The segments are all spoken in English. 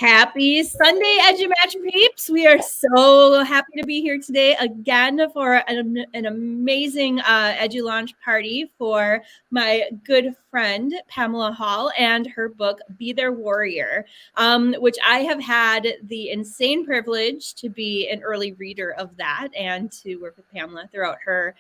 Happy Sunday, EduMatch peeps. We are so happy to be here today again for an amazing EduLaunch party for my good friend, Pamela Hall, and her book, Be Their Warrior, which I have had the insane privilege to be an early reader of that and to work with Pamela throughout her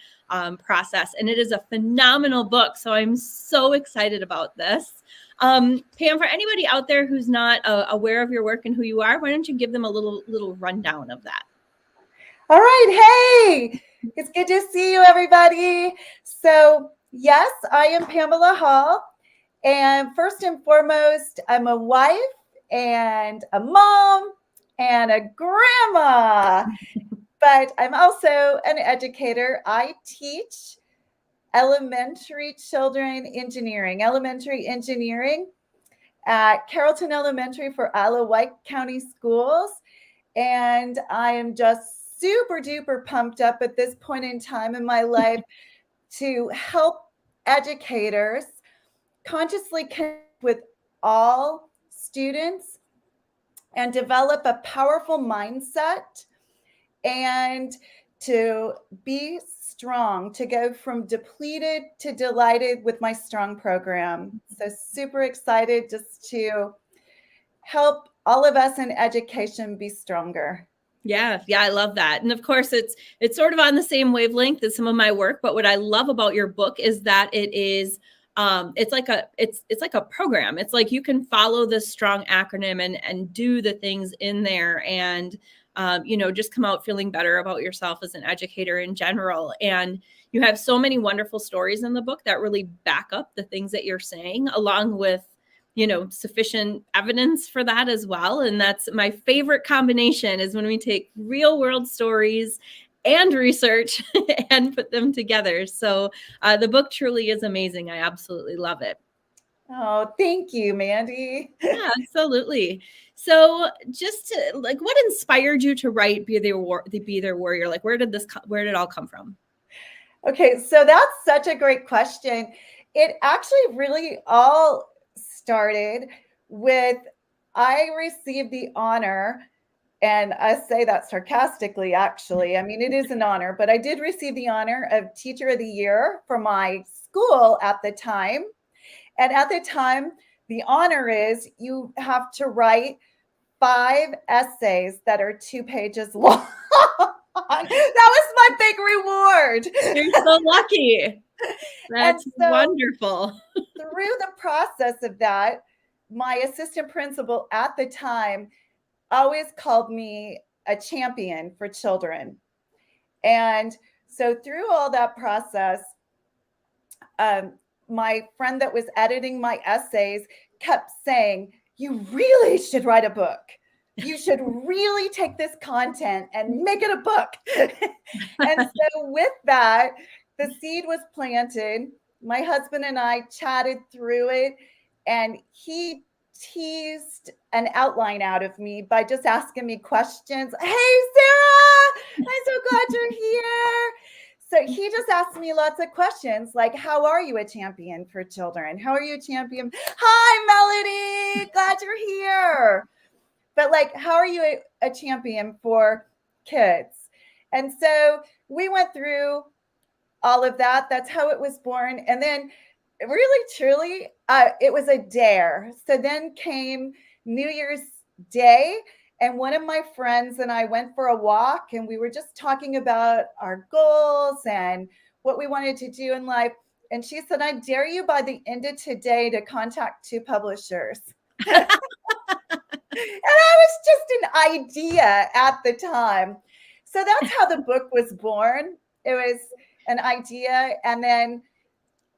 process. And it is a phenomenal book. So I'm so excited about this. Pam, for anybody out there who's not aware of your work and who you are, why don't you give them a little rundown of that? All right. Hey, it's good to see you, everybody. So, yes, I am Pamela Hall. And first and foremost, I'm a wife and a mom and a grandma. But I'm also an educator. I teach elementary children elementary engineering at Carrollton Elementary for Isle of Wight County Schools. And I am just super duper pumped up at this point in time in my life to help educators consciously connect with all students and develop a powerful mindset and to be strong, to go from depleted to delighted with my strong program. So super excited just to help all of us in education be stronger. Yeah, I love that. And of course, it's sort of on the same wavelength as some of my work. But what I love about your book is that it is it's like a program. It's like you can follow this strong acronym and do the things in there and just come out feeling better about yourself as an educator in general. And you have so many wonderful stories in the book that really back up the things that you're saying, along with sufficient evidence for that as well. And that's my favorite combination, is when we take real world stories and research and put them together. So the book truly is amazing. I absolutely love it. Oh, thank you, Mandy. Yeah, absolutely. So just to, what inspired you to write Be Their Warrior? Like, where did it all come from? Okay, so that's such a great question. It actually really all started with, I received the honor, and I say that sarcastically, actually. I mean, it is an honor, but I did receive the honor of Teacher of the Year for my school at the time. And at the time, the honor is you have to write 5 essays that are 2 pages long. That was my big reward. You're so lucky. That's wonderful. Through the process of that, my assistant principal at the time always called me a champion for children. And so through all that process, my friend that was editing my essays kept saying, you really should write a book. You should really take this content and make it a book. And so with that, the seed was planted. My husband and I chatted through it, and he teased an outline out of me by just asking me questions. Hey, Sarah, I'm so glad you're here. So he just asked me lots of questions like, how are you a champion for children? How are you a champion? Hi, Melody, glad you're here. But like, how are you a champion for kids? And so we went through all of that. That's how it was born. And then really, truly, it was a dare. So then came New Year's Day, and one of my friends and I went for a walk, and we were just talking about our goals and what we wanted to do in life. And she said, I dare you by the end of today to contact 2 publishers. And I was just an idea at the time. So that's how the book was born. It was an idea. And then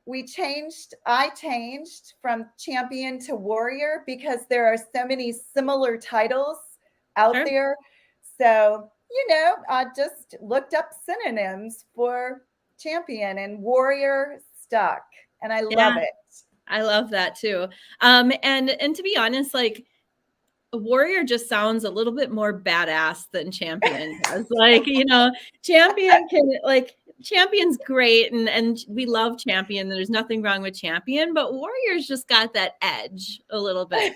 I changed from champion to warrior because there are so many similar titles out there. So, I just looked up synonyms for champion, and warrior stuck. And I love it. I love that too. And to be honest, like, a warrior just sounds a little bit more badass than champion does. Like, champion champion's great, and we love champion. There's nothing wrong with champion, but warrior's just got that edge a little bit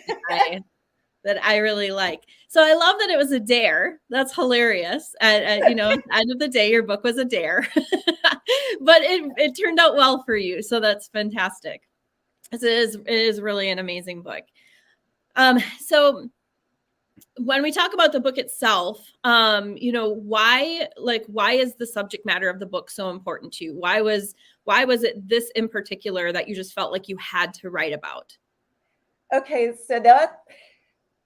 that I really like. So I love that it was a dare. That's hilarious. You know, at the end of the day, your book was a dare, but it turned out well for you. So that's fantastic. It is really an amazing book. So when we talk about the book itself, you know, why is the subject matter of the book so important to you? Why was it this in particular that you just felt like you had to write about? Okay, so that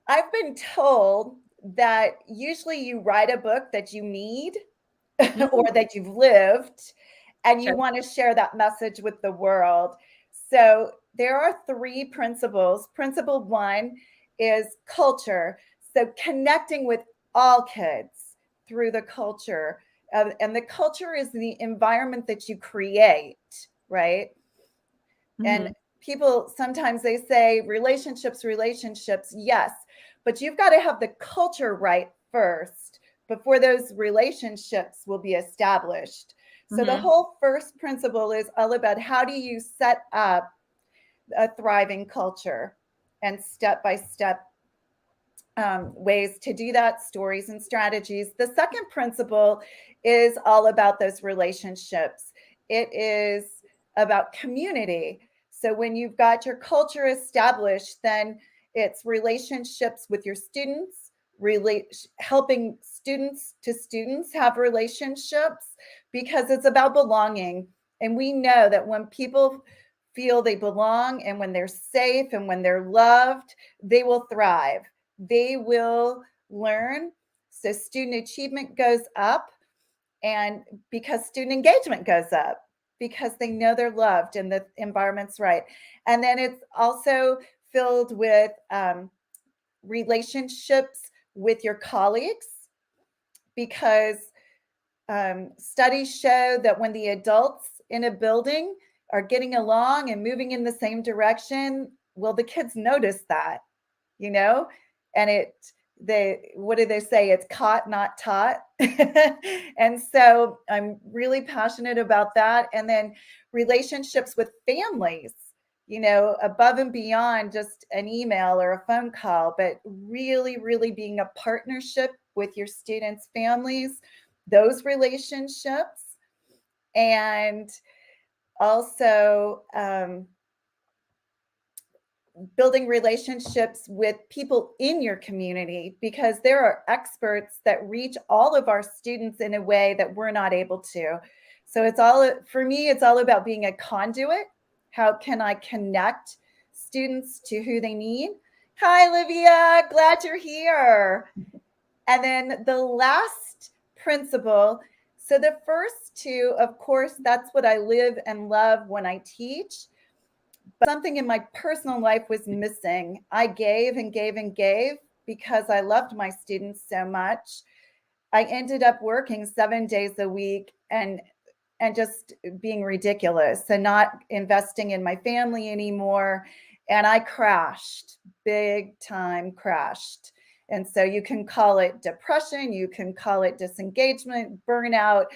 I've been told that usually you write a book that you need or that you've lived and you want to share that message with the world. So there are 3 principles. Principle 1 is culture. So connecting with all kids through the culture. And the culture is the environment that you create, right? And people sometimes they say relationships, yes, but you've got to have the culture right first before those relationships will be established. So the whole first principle is all about how do you set up a thriving culture and step-by-step ways to do that, stories and strategies. The second principle is all about those relationships. It is about community. So when you've got your culture established, then it's relationships with your students, helping students to students have relationships, because it's about belonging. And we know that when people feel they belong and when they're safe and when they're loved, they will thrive. They will learn. So student achievement goes up, and because student engagement goes up, because they know they're loved and the environment's right. And then it's also filled with relationships with your colleagues, because studies show that when the adults in a building are getting along and moving in the same direction, well, the kids notice that, you know, and what do they say? It's caught, not taught. And so I'm really passionate about that. And then relationships with families, you know, above and beyond just an email or a phone call, but really, really being a partnership with your students' families, those relationships, and also building relationships with people in your community, because there are experts that reach all of our students in a way that we're not able to. So for me, it's all about being a conduit. How can I connect students to who they need? Hi, Olivia, glad you're here. And then the last principle. So the first 2, of course, that's what I live and love when I teach. But something in my personal life was missing. I gave and gave and gave because I loved my students so much. I ended up working 7 days a week and just being ridiculous and not investing in my family anymore. And I crashed, big time crashed. And so you can call it depression, you can call it disengagement, burnout.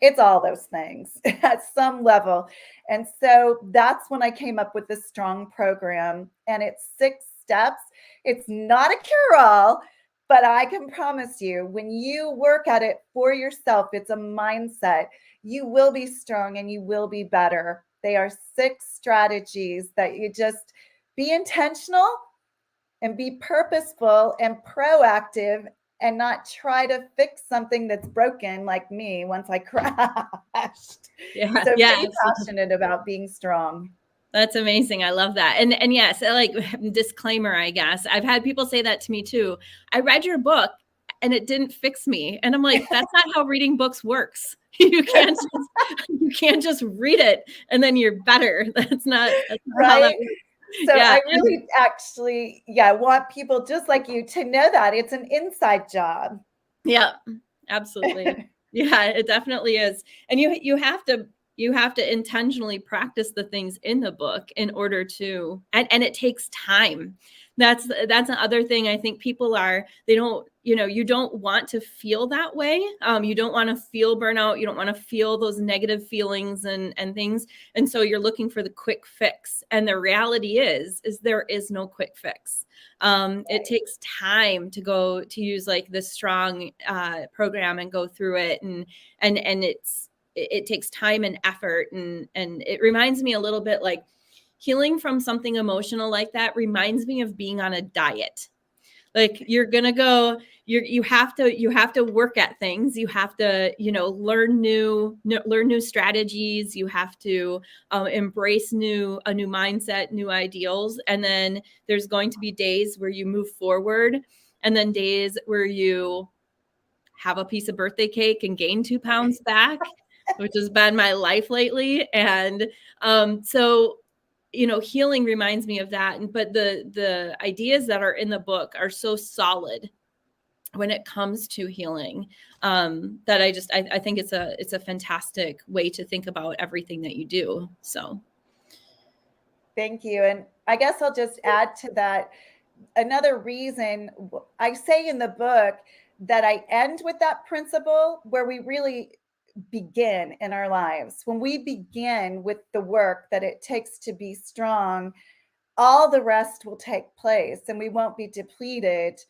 It's all those things at some level. And so that's when I came up with this strong program, and it's 6 steps. It's not a cure-all, but I can promise you, when you work at it for yourself, it's a mindset. You will be strong and you will be better. They are 6 strategies that you just be intentional and be purposeful and proactive, and not try to fix something that's broken like me once I crashed. Yeah, So yeah, be passionate about being strong. That's amazing. I love that. And yes, like, disclaimer, I guess. I've had people say that to me too. I read your book and it didn't fix me. And I'm like, that's not how reading books works. You can't just read it and then you're better. That's not how that works. So Yeah. I really actually, want people just like you to know that it's an inside job. Yeah, absolutely. Yeah, it definitely is. And you have to you have to intentionally practice the things in the book in order to, and it takes time. That's another thing. I think people they don't, you don't want to feel that way. You don't want to feel burnout. You don't want to feel those negative feelings and things. And so you're looking for the quick fix. And the reality is there is no quick fix. It takes time to use like this strong program and go through it. And it takes time and effort. And it reminds me a little bit like healing from something emotional like that reminds me of being on a diet. Like you're going to go, you have to work at things. You have to, learn new strategies. You have to embrace a new mindset, new ideals. And then there's going to be days where you move forward, and then days where you have a piece of birthday cake and gain 2 pounds back, which has been my life lately. And so healing reminds me of that. But the ideas that are in the book are so solid when it comes to healing, that I think it's a fantastic way to think about everything that you do. So. Thank you. And I guess I'll just add to that. Another reason I say in the book that I end with that principle where we really begin in our lives. When we begin with the work that it takes to be strong, all the rest will take place and we won't be depleted.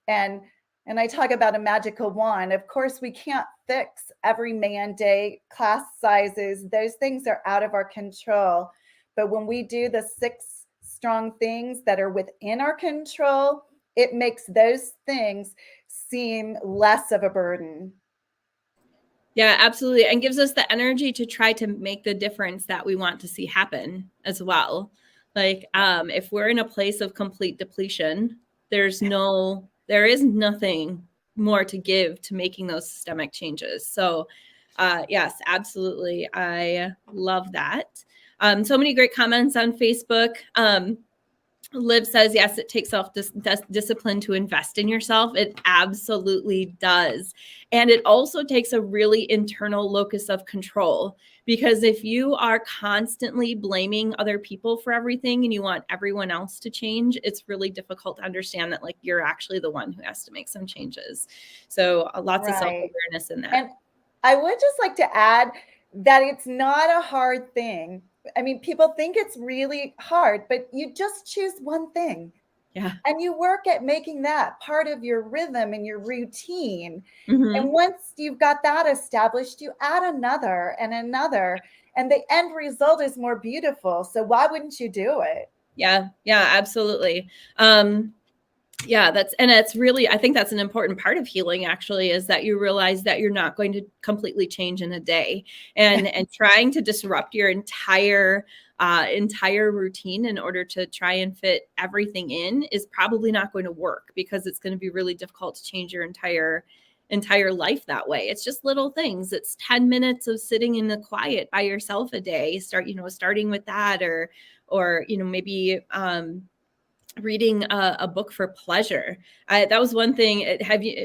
And I talk about a magical wand. Of course, we can't fix every mandate, class sizes, those things are out of our control. But when we do the 6 strong things that are within our control, it makes those things seem less of a burden. Yeah, absolutely. And gives us the energy to try to make the difference that we want to see happen as well. Like if we're in a place of complete depletion, there is nothing more to give to making those systemic changes. So yes, absolutely. I love that. So many great comments on Facebook. Liv says, yes, it takes self-discipline to invest in yourself. It absolutely does. And it also takes a really internal locus of control, because if you are constantly blaming other people for everything and you want everyone else to change, it's really difficult to understand that like you're actually the one who has to make some changes. So lots of self-awareness in that. And I would just like to add that it's not a hard thing. I mean, people think it's really hard, but you just choose one thing. Yeah. And you work at making that part of your rhythm and your routine. Mm-hmm. And once you've got that established, you add another and another, and the end result is more beautiful. So why wouldn't you do it? Yeah, absolutely. Yeah, it's really, I think that's an important part of healing actually, is that you realize that you're not going to completely change in a day, and trying to disrupt your entire routine in order to try and fit everything in is probably not going to work, because it's going to be really difficult to change your entire life that way. It's just little things. It's 10 minutes of sitting in the quiet by yourself a day. Starting with that, or maybe reading a book for pleasure. That was one thing.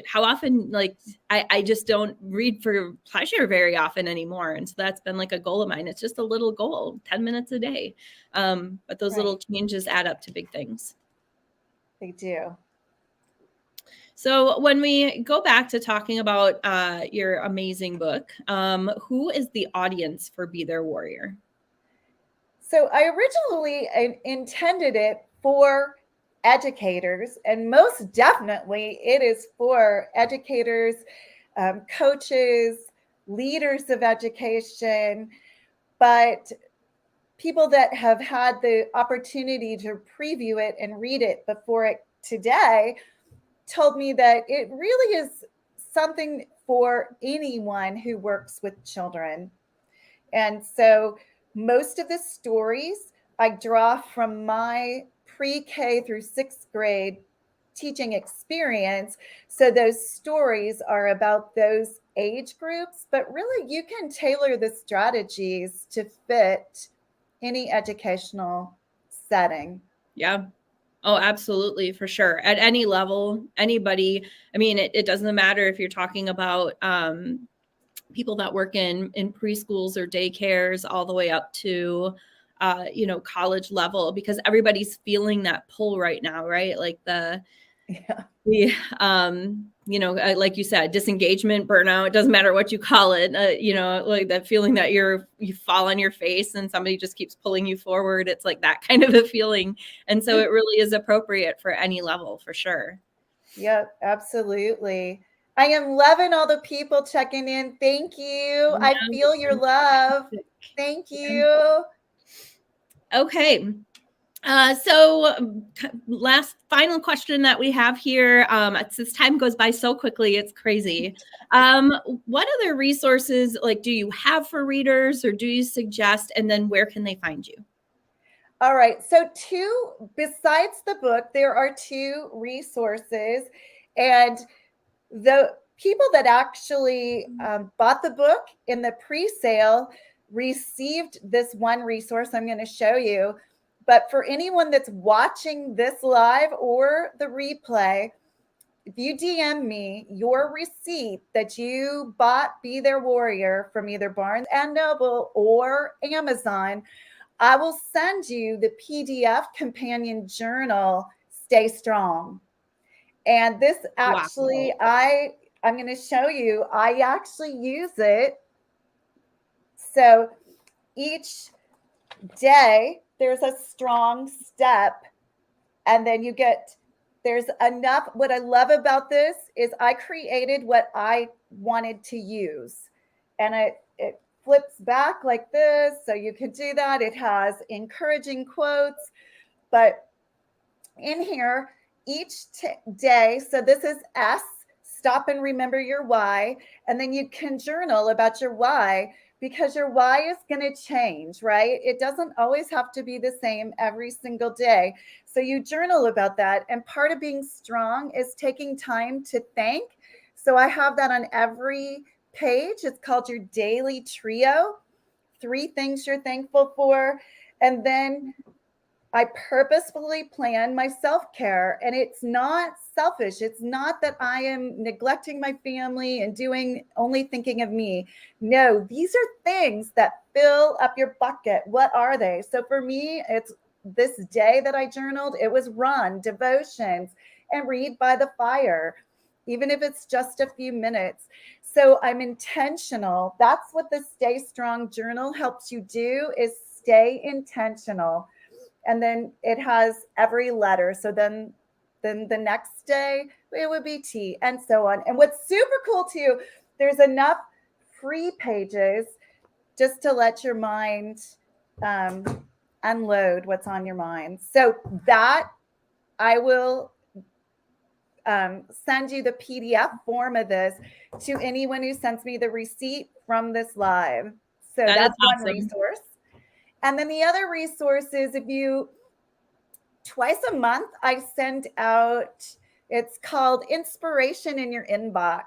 How often, like, I just don't read for pleasure very often anymore. And so that's been like a goal of mine. It's just a little goal, 10 minutes a day. But those little changes add up to big things. They do. So when we go back to talking about your amazing book, who is the audience for Be Their Warrior? So I originally intended it for educators, and most definitely it is for educators, coaches, leaders of education, but people that have had the opportunity to preview it and read it before it today told me that it really is something for anyone who works with children. And so most of the stories I draw from my pre-K through 6th grade teaching experience. So those stories are about those age groups, but really you can tailor the strategies to fit any educational setting. Yeah. Oh, absolutely. For sure. At any level, anybody, I mean, it doesn't matter if you're talking about, people that work in preschools or daycares all the way up to, college level, because everybody's feeling that pull right now, right? Like Yeah. like you said, disengagement, burnout, it doesn't matter what you call it, like that feeling that you fall on your face and somebody just keeps pulling you forward. It's like that kind of a feeling. And so it really is appropriate for any level, for sure. Yep, absolutely. I am loving all the people checking in. Thank you. I feel your love. Thank you. Okay. So last final question that we have here. This time goes by so quickly, it's crazy. What other resources do you have for readers, or do you suggest, and then where can they find you? All right. So besides the book, there are 2 resources, and the people that actually bought the book in the pre-sale received this one resource I'm going to show you. But for anyone that's watching this live or the replay, if you DM me your receipt that you bought Be Their Warrior from either Barnes and Noble or Amazon, I will send you the PDF companion journal, Stay Strong. And this actually, wow. I'm going to show you, I actually use it. So each day there's a strong step, and then there's enough. What I love about this is I created what I wanted to use, and it flips back like this. So you can do that. It has encouraging quotes, but in here each day. So this is S, stop and remember your why. And then you can journal about your why, because your why is going to change, right? It doesn't always have to be the same every single day. So you journal about that. And part of being strong is taking time to thank. So I have that on every page. It's called your daily trio, 3 things you're thankful for. And then I purposefully plan my self-care, and it's not selfish. It's not that I am neglecting my family and only thinking of me. No, these are things that fill up your bucket. What are they? So for me, it's this day that I journaled, it was run, devotions, and read by the fire, even if it's just a few minutes. So I'm intentional. That's what the Stay Strong journal helps you do, is stay intentional. And then it has every letter. So then the next day it would be T, and so on. And what's super cool too, there's enough free pages just to let your mind unload what's on your mind. So that I will send you the PDF form of this to anyone who sends me the receipt from this live. So that's awesome. one resource. And then the other resource is, twice a month, I send out, it's called Inspiration in Your Inbox.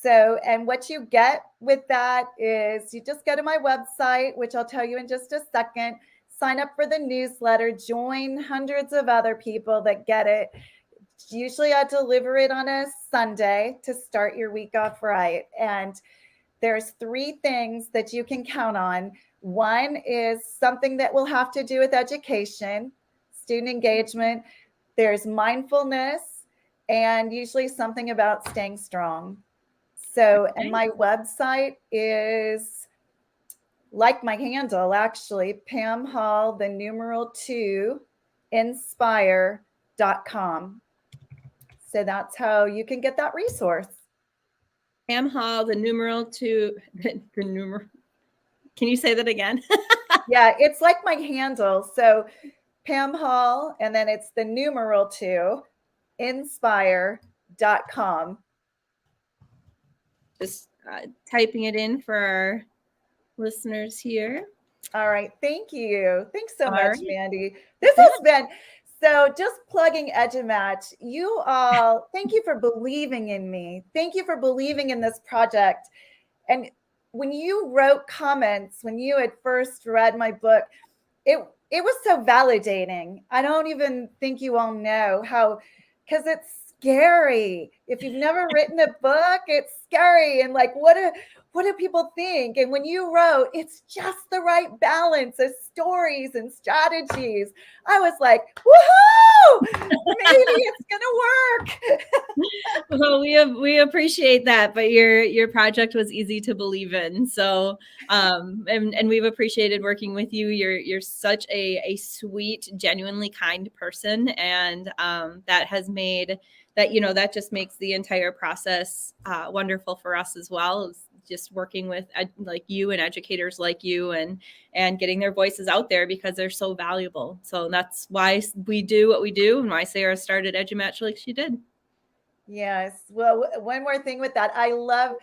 So, and what you get with that is you just go to my website, which I'll tell you in just a second, sign up for the newsletter, join hundreds of other people that get it. Usually I deliver it on a Sunday to start your week off right. And there's 3 things that you can count on. One is something that will have to do with education, student engagement. There's mindfulness, and usually something about staying strong. So, and my website is like my handle, actually, Pam Hall, the numeral 2, inspire.com. So that's how you can get that resource. Pam Hall, the numeral 2, the numeral. Can you say that again? Yeah, it's like my handle. So Pam Hall, and then it's the numeral 2, inspire.com. Just typing it in for our listeners here. All right. Thank you. Thanks so much, Mandy. This has been, so just plugging EduMatch, you all, thank you for believing in me. Thank you for believing in this project. And when you wrote comments, when you had first read my book, it was so validating. I don't even think you all know how, because it's scary. If you've never written a book, it's scary. And like, what what do people think? And when you wrote, it's just the right balance of stories and strategies, I was like, woohoo, maybe it's going to work. Well, we appreciate that, but your project was easy to believe in. So, and we've appreciated working with you. You're such a sweet, genuinely kind person, and that has made that, you know, that just makes the entire process wonderful for us as well. It's just working with like you and educators like you, and getting their voices out there because they're so valuable. So that's why we do what we do, and why Sarah started EduMatch like she did. Yes. Well, one more thing with that. I love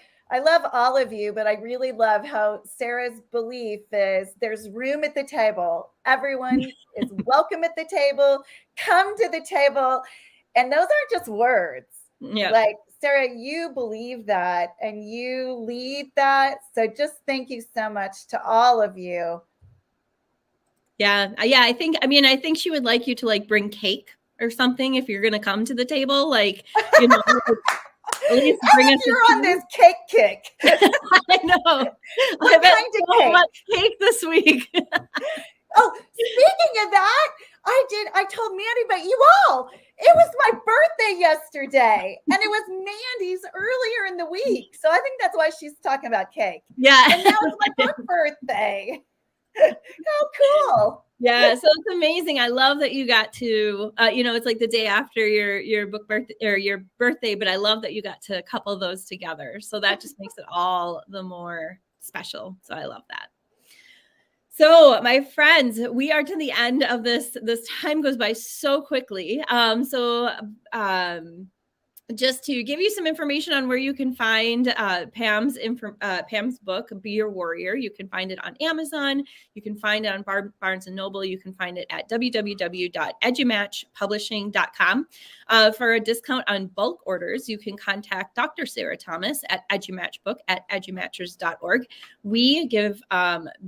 all of you, but I really love how Sarah's belief is there's room at the table. Everyone is welcome at the table. Come to the table. And those aren't just words. Yeah. Like, Sarah, you believe that and you lead that. So just thank you so much to all of you. Yeah. I think she would like you to like bring cake or something if you're going to come to the table. Like, you know, at least bring us You're on this cake kick. I know. What kind of so cake? much cake this week. Oh, speaking of that, I told Mandy, but you all, it was my birthday yesterday, and it was Mandy's earlier in the week. So I think that's why she's talking about cake. Yeah. And now it's my book birthday. How cool. Yeah, so it's amazing. I love that you got to, you know, it's like the day after your book birthday or your birthday, but I love that you got to couple those together. So that just makes it all the more special. So I love that. So my friends, we are to the end of this. This time goes by so quickly. Just to give you some information on where you can find Pam's book, Be Your Warrior. You can find it on Amazon. You can find it on Barnes & Noble. You can find it at www.edumatchpublishing.com. For a discount on bulk orders, you can contact Dr. Sarah Thomas at edumatchbook@edumatchers.org. We give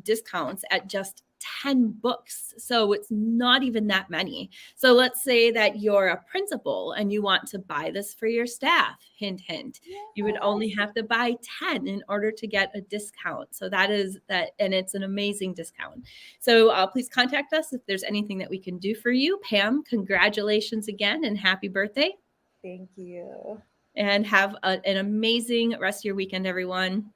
discounts at just 10 books. So it's not even that many. So let's say that you're a principal and you want to buy this for your staff. Hint, hint. Yes. You would only have to buy 10 in order to get a discount. So that is that. And it's an amazing discount. So please contact us if there's anything that we can do for you. Pam, congratulations again and happy birthday. Thank you. And have an amazing rest of your weekend, everyone.